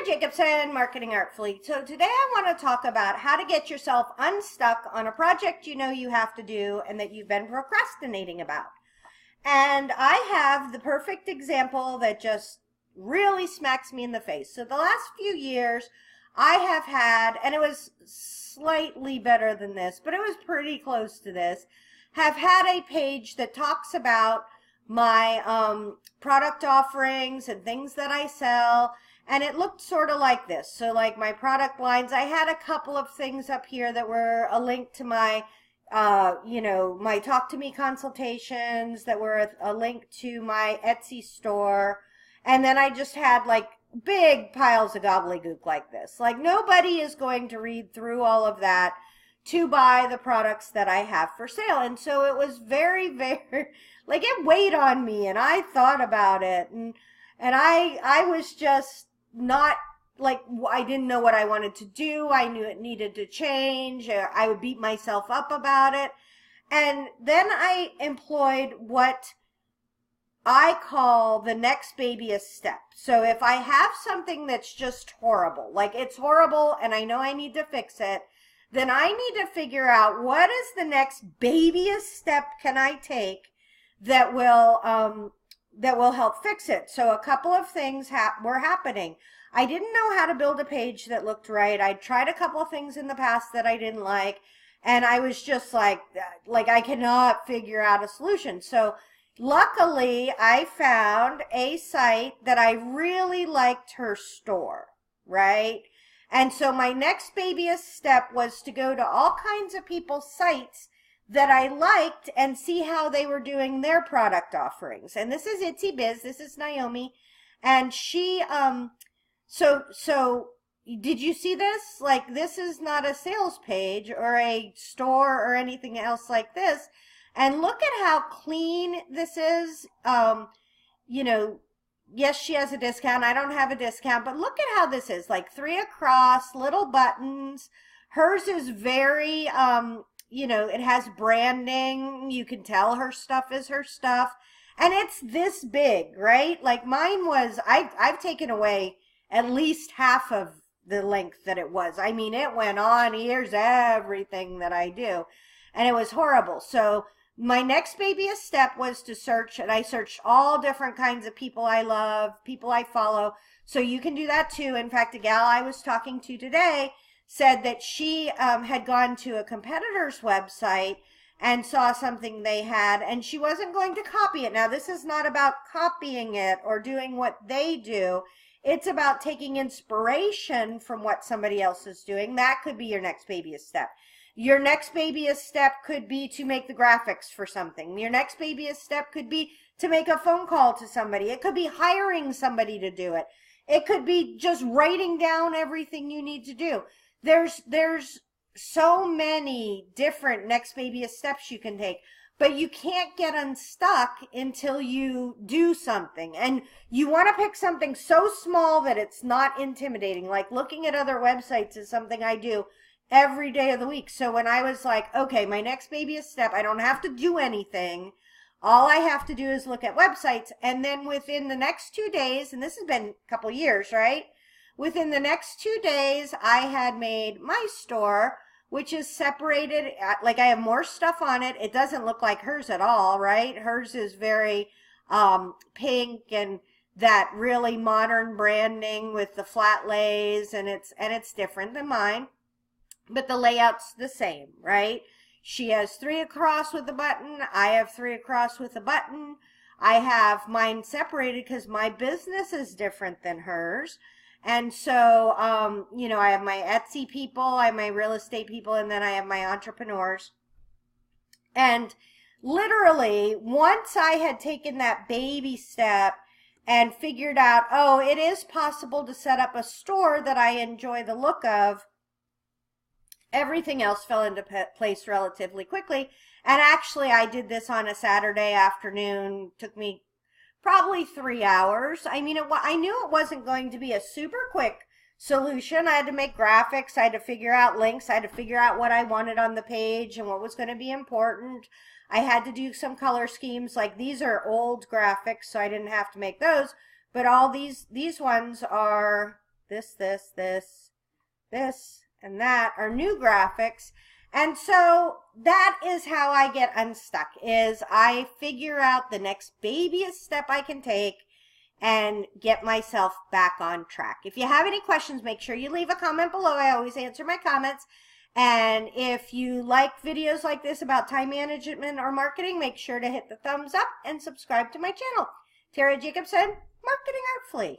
Jacobson, Marketing Artfully. So today I want to talk about how to get yourself unstuck on a project you know you have to do and that you've been procrastinating about. And I have the perfect example that just really smacks me in the face. So the last few years I have had, and it was slightly better than this, but it was pretty close to this, have had a page that talks about my product offerings and things that I sell. And it looked sort of like this. So like my product lines, I had a couple of things up here that were a link to my, my Talk to Me consultations, that were a link to my Etsy store. And then I just had like big piles of gobbledygook like this. Like nobody is going to read through all of that to buy the products that I have for sale. And so it was very, very, like it weighed on me, and I thought about it, and I was just not, like, I didn't know what I wanted to do. I knew it needed to change. I would beat myself up about it. And then I employed what I call the next babiest step. So if I have something that's just horrible, like it's horrible and I know I need to fix it, then I need to figure out what is the next babiest step can I take that will help fix it. So a couple of things were happening. I didn't know how to build a page that looked right. I tried a couple of things in the past that I didn't like, and I was just like I cannot figure out a solution. So luckily, I found a site that I really liked her store, right? And so my next babiest step was to go to all kinds of people's sites that I liked and see how they were doing their product offerings. And this is Itsy Biz. This is Naomi. And she, so did you see this? Like, this is not a sales page or a store or anything else like this. And look at how clean this is. Yes, she has a discount. I don't have a discount, but look at how this is, like 3 across, little buttons. Hers is very, it has branding. You can tell her stuff is her stuff. And it's this big, right? Like mine was, I've taken away at least half of the length that it was. I mean, it went on. Here's everything that I do. And it was horrible. So my next babyest step was to search, and I searched all different kinds of people I love, people I follow. So you can do that too. In fact, a gal I was talking to today said that she had gone to a competitor's website and saw something they had, and she wasn't going to copy it. Now, this is not about copying it or doing what they do. It's about taking inspiration from what somebody else is doing. That could be your next babyest step. Your next babyest step could be to make the graphics for something. Your next babyest step could be to make a phone call to somebody. It could be hiring somebody to do it. It could be just writing down everything you need to do. There's so many different next babyest steps you can take, but you can't get unstuck until you do something. And you want to pick something so small that it's not intimidating. Like looking at other websites is something I do every day of the week. So when I was like, okay, my next babyest step, I don't have to do anything. All I have to do is look at websites. And then within the next 2 days, and this has been a couple years, right? Within the next 2 days, I had made my store, which is separated. Like I have more stuff on it. It doesn't look like hers at all, right? Hers is very pink and that really modern branding with the flat lays, and it's different than mine. But the layout's the same, right? She has 3 across with a button. I have 3 across with a button. I have mine separated because my business is different than hers. And so, I have my Etsy people, I have my real estate people, and then I have my entrepreneurs. And literally, once I had taken that baby step and figured out, oh, it is possible to set up a store that I enjoy the look of, everything else fell into place relatively quickly. And actually, I did this on a Saturday afternoon. Took me probably 3 hours. I mean, I knew it wasn't going to be a super quick solution. I had to make graphics. I had to figure out links. I had to figure out what I wanted on the page and what was going to be important. I had to do some color schemes. Like these are old graphics, so I didn't have to make those. But all these ones are this, and that are new graphics. And so that is how I get unstuck, is I figure out the next babyest step I can take and get myself back on track. If you have any questions, make sure you leave a comment below. I always answer my comments. And if you like videos like this about time management or marketing, make sure to hit the thumbs up and subscribe to my channel. Tara Jacobson, Marketing Artfully.